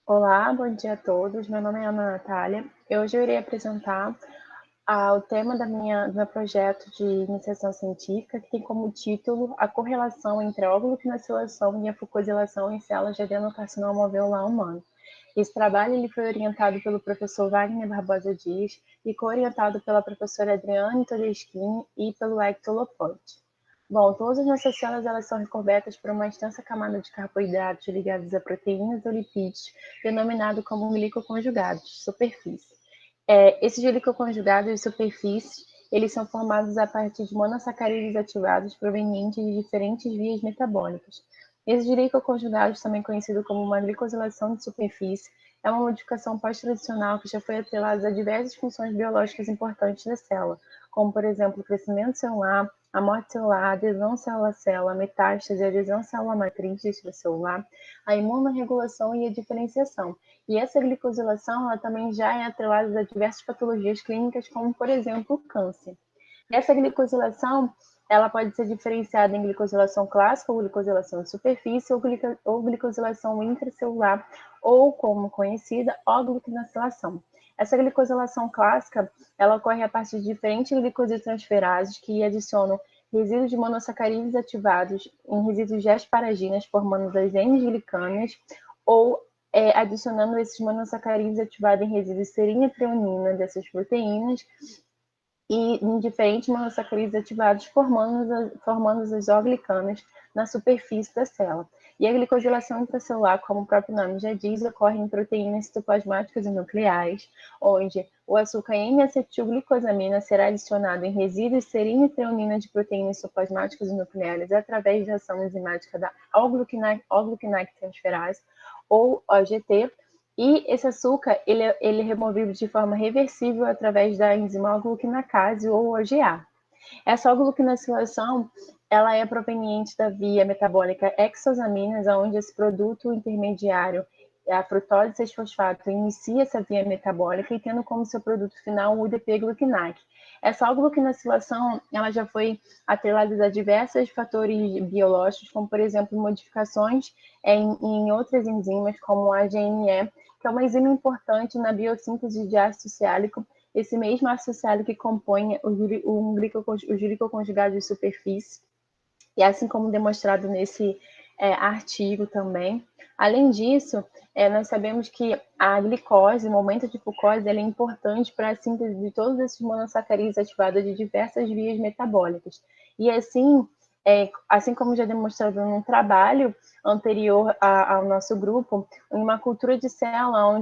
Olá, bom dia a todos. Meu nome é Ana Natália. Hoje eu irei apresentar o tema do meu projeto de iniciação científica, que tem como título a correlação entre a ogluconacilação e a fucosilação em células de adenocarcinoma alveolar humano. Esse trabalho ele foi orientado pelo professor Wagner Barbosa Dias e co-orientado pela professora Adriane Todeschini e pelo Hector Loponte. Bom, todas as nossas células elas são recobertas por uma extensa camada de carboidratos ligados a proteínas ou lipídios, denominado como glicoconjugados, superfície. Esses glicoconjugados de superfície, eles são formados a partir de monossacarídeos ativados provenientes de diferentes vias metabólicas. Esses glicoconjugados, também conhecido como uma glicosilação de superfície, é uma modificação pós-tradicional que já foi atrelada a diversas funções biológicas importantes da célula, como, por exemplo, o crescimento celular, a morte celular, a adesão célula-célula, a metástase, a adesão célula-matriz extracelular, a imunorregulação e a diferenciação. E essa glicosilação ela também já é atrelada a diversas patologias clínicas, como, por exemplo, o câncer. Essa glicosilação ela pode ser diferenciada em glicosilação clássica, ou glicosilação de superfície, ou glicosilação intracelular, ou, como conhecida, ogluconacilação. Essa glicosilação clássica ela ocorre a partir de diferentes glicositransferases que adicionam resíduos de monossacarídeos ativados em resíduos de asparaginas, formando as N-glicanas, ou adicionando esses monossacarídeos ativados em resíduos de serina e treonina dessas proteínas, e em diferentes monossacarídeos ativados, formando as isoglicanas na superfície da célula. E a glicosilação intracelular, como o próprio nome já diz, ocorre em proteínas citoplasmáticas e nucleares, onde o açúcar N-acetilglicosamina será adicionado em resíduos serina e treonina de proteínas citoplasmáticas e nucleares através da ação enzimática da algluquinase transferase, ou OGT, e esse açúcar ele é removido de forma reversível através da enzima glucinacase ou OGA. Essa gluconacilação ela é proveniente da via metabólica exosaminas, onde esse produto intermediário, a frutose 6-fosfato, inicia essa via metabólica e tendo como seu produto final o UDP-glucinac. Essa gluconacilação ela já foi atrelada a diversos fatores biológicos, como, por exemplo, modificações em outras enzimas, como a GNE, que é uma enzima importante na biossíntese de ácido ciálico, esse mesmo ácido ciálico que compõe os glicoconjugados de superfície, e assim como demonstrado nesse artigo também. Além disso, nós sabemos que a glicose, o aumento de glucose, é importante para a síntese de todos esses monossacarídeos ativados de diversas vias metabólicas. E assim, assim como já demonstrado num trabalho anterior ao nosso grupo, em uma cultura de célula,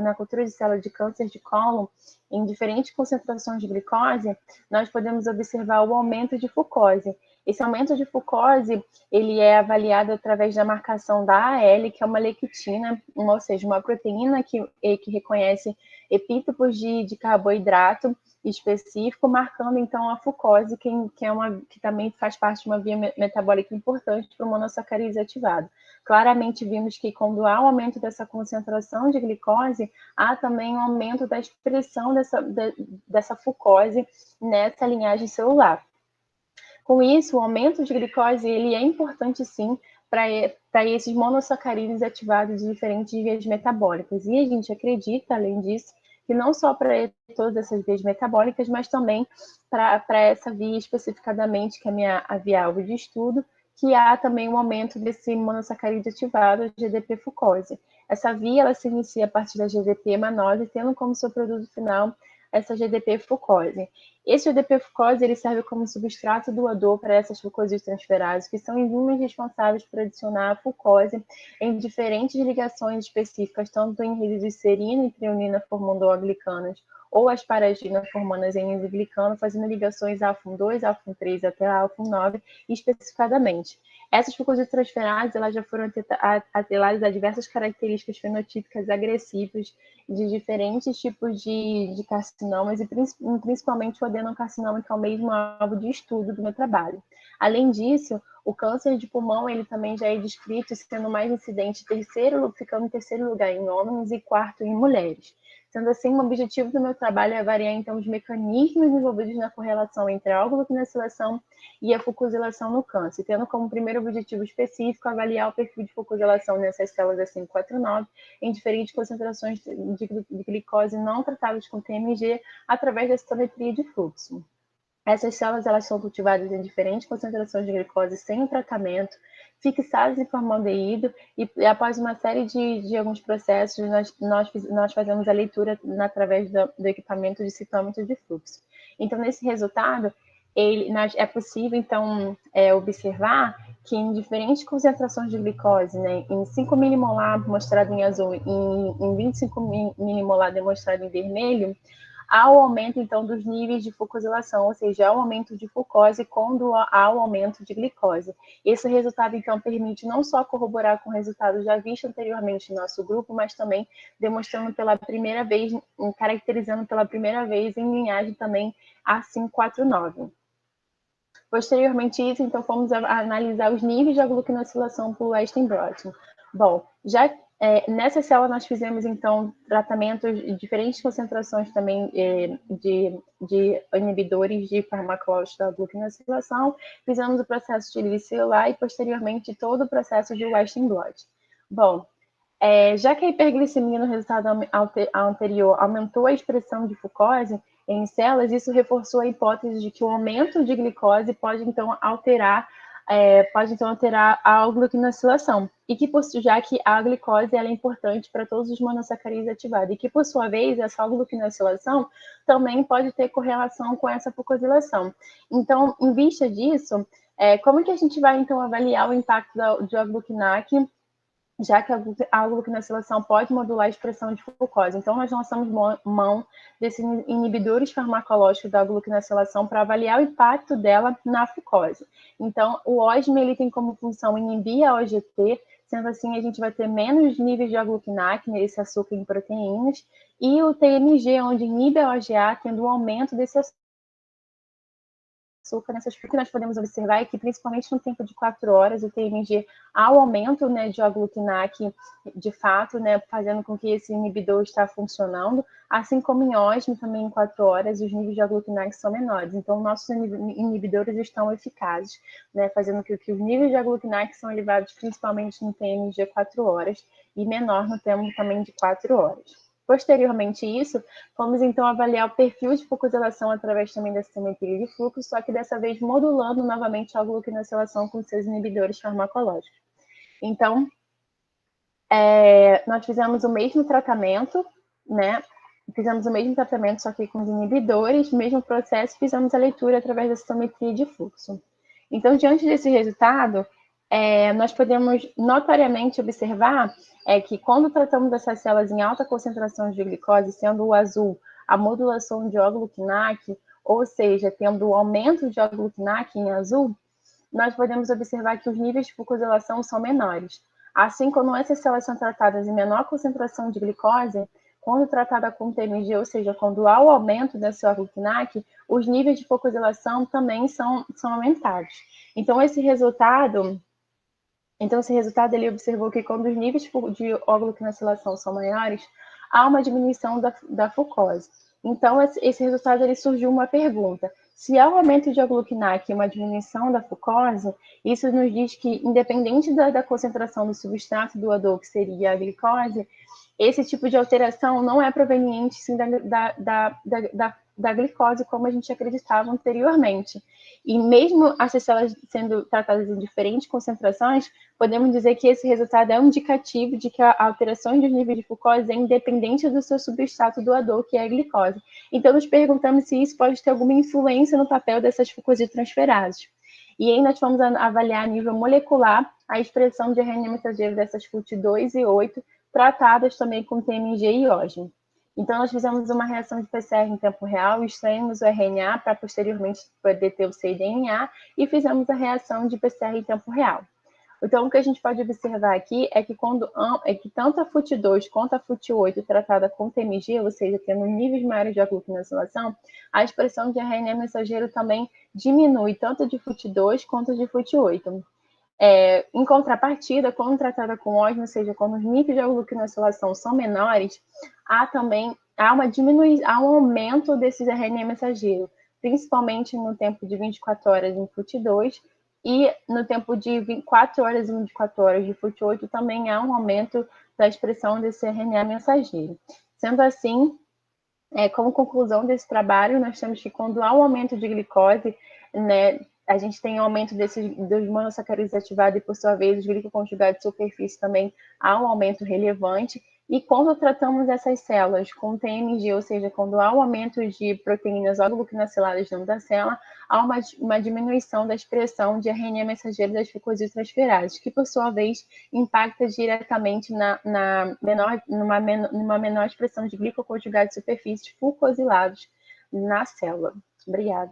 na cultura de célula de câncer de cólon, em diferentes concentrações de glicose, nós podemos observar o aumento de fucose. Esse aumento de fucose, ele é avaliado através da marcação da AL, que é uma lectina, ou seja, uma proteína que reconhece epítopos de carboidrato específico, marcando então a fucose, que também faz parte de uma via metabólica importante para o monossacarídeo ativado. Claramente vimos que quando há um aumento dessa concentração de glicose, há também um aumento da expressão dessa fucose nessa linhagem celular. Com isso, o aumento de glicose ele é importante sim para esses monossacarídeos ativados de diferentes vias metabólicas. E a gente acredita, além disso, que não só para todas essas vias metabólicas, mas também para essa via especificadamente, que é a via-alvo de estudo, que há também um aumento desse monossacarídeo ativado, a GDP-fucose. Essa via ela se inicia a partir da GDP-hemanose, tendo como seu produto final essa GDP-fucose. Esse GDP-fucose ele serve como substrato doador para essas fucosinotransferases, que são enzimas responsáveis por adicionar a fucose em diferentes ligações específicas, tanto em resíduos de serina e treonina formando O-glicanas, ou asparagina formando as N-glicano, fazendo ligações alfa-2, alfa-3 até alfa-9 especificadamente. Essas fucosinotransferases elas já foram atreladas a diversas características fenotípicas agressivas de diferentes tipos de carcinomas, e principalmente o adenocarcinoma, que é o mesmo alvo de estudo do meu trabalho. Além disso, o câncer de pulmão ele também já é descrito sendo mais incidente ficando em terceiro lugar em homens e quarto em mulheres. Sendo assim, o objetivo do meu trabalho é avaliar, então, os mecanismos envolvidos na correlação entre a algluconacilação e a fucosilação no câncer, tendo como primeiro objetivo específico avaliar o perfil de fucosilação nessas células A549 em diferentes concentrações de glicose não tratadas com TMG através da citometria de fluxo. Essas células elas são cultivadas em diferentes concentrações de glicose sem o tratamento, fixadas em formaldeído e após uma série de alguns processos, nós fazemos a leitura através do equipamento de citômetro de fluxo. Então, nesse resultado, é possível, então, observar que em diferentes concentrações de glicose, né, em 5 milimolar mostrado em azul e em 25 milimolar demonstrado em vermelho, há o aumento, então, dos níveis de fucosilação, ou seja, há o aumento de fucose quando há o aumento de glicose. Esse resultado, então, permite não só corroborar com o resultado já visto anteriormente no nosso grupo, mas também demonstrando pela primeira vez, caracterizando pela primeira vez em linhagem também A549. Posteriormente isso, então, fomos analisar os níveis de aglutinosilação por Western blotting. Bom, já nessa célula nós fizemos, então, tratamentos de diferentes concentrações também de inibidores de farmacológicos da aglutinosilação, fizemos o processo de livre celular e, posteriormente, todo o processo de Western blot. Bom, já que a hiperglicemia no resultado anterior aumentou a expressão de fucose em células, isso reforçou a hipótese de que o aumento de glicose pode então alterar a alglutinosilação, e que já que a glicose ela é importante para todos os monossacarídeos ativados, e que por sua vez essa alglutinosilação também pode ter correlação com essa fucosilação. Então, em vista disso, como que a gente vai então avaliar o impacto do aglutinag, já que a aglutinosilação pode modular a expressão de fucose? Então, nós lançamos mão desses inibidores farmacológicos da aglutinosilação para avaliar o impacto dela na fucose. Então, o OSME ele tem como função inibir a OGT, sendo assim, a gente vai ter menos níveis de aglutinag, esse açúcar em proteínas, e o TMG, onde inibe a OGA, tendo um aumento desse açúcar nessas que nós podemos observar é que, principalmente no tempo de 4 horas, o TMG há o aumento, né, de aglutinag, de fato, né, fazendo com que esse inibidor está funcionando, assim como em OSME, também em 4 horas, os níveis de aglutinag são menores. Então, nossos inibidores estão eficazes, né, fazendo com que os níveis de aglutinag são elevados principalmente no TMG 4 horas e menor no tempo também de 4 horas. Posteriormente a isso, vamos então avaliar o perfil de fucosilação através também da citometria de fluxo, só que dessa vez modulando novamente a aglutinosilação com seus inibidores farmacológicos. Então, nós fizemos o mesmo tratamento, né? Fizemos o mesmo tratamento, só que com os inibidores, mesmo processo, fizemos a leitura através da citometria de fluxo. Então, diante desse resultado, nós podemos notoriamente observar que quando tratamos dessas células em alta concentração de glicose, sendo o azul a modulação de aglutinag, ou seja, tendo o aumento de aglutinag em azul, nós podemos observar que os níveis de fucosilação são menores. Assim como essas células são tratadas em menor concentração de glicose, quando tratada com TMG, ou seja, quando há o aumento desse aglutinag, os níveis de fucosilação também são aumentados. Então, esse resultado ele observou que quando os níveis de aglutinosilação são maiores, há uma diminuição da fucose. Então, esse resultado ele surgiu uma pergunta. Se há um aumento de aglutinag e uma diminuição da fucose, isso nos diz que, independente da concentração do substrato doador, que seria a glicose, esse tipo de alteração não é proveniente sim, da glicose, como a gente acreditava anteriormente. E mesmo essas células sendo tratadas em diferentes concentrações, podemos dizer que esse resultado é um indicativo de que a alteração dos níveis de fucose é independente do seu substrato doador, que é a glicose. Então, nos perguntamos se isso pode ter alguma influência no papel dessas fucositransperases. E aí nós vamos avaliar a nível molecular a expressão de RNA mensageiro dessas FUT2 e 8, tratadas também com TMG e OSME. Então, nós fizemos uma reação de PCR em tempo real, extraímos o RNA para posteriormente poder ter o cDNA e fizemos a reação de PCR em tempo real. Então, o que a gente pode observar aqui é que tanto a FUT2 quanto a FUT8 tratada com TMG, ou seja, tendo níveis maiores de aglutinosilação, a expressão de RNA mensageiro também diminui, tanto de FUT2 quanto de FUT8. Em contrapartida, quando tratada com OSME, ou seja, quando os níveis de aglutinosilação são menores, há também há um aumento desses RNA mensageiro, principalmente no tempo de 24 horas em FUT2 e no tempo de 24 horas e 24 horas de FUT8 também há um aumento da expressão desse RNA mensageiro. Sendo assim, como conclusão desse trabalho, nós temos que quando há um aumento de glicose, né, a gente tem um aumento dos monossacarídeos ativados e, por sua vez, os glicoconjugados de superfície também há um aumento relevante. E quando tratamos essas células com TMG, ou seja, quando há um aumento de proteínas oligoglucinaciladas dentro da célula, há uma diminuição da expressão de RNA mensageiro das ficosítransferases, que, por sua vez, impacta diretamente numa menor expressão de glicoconjugados de superfície fucosilados na célula. Obrigada.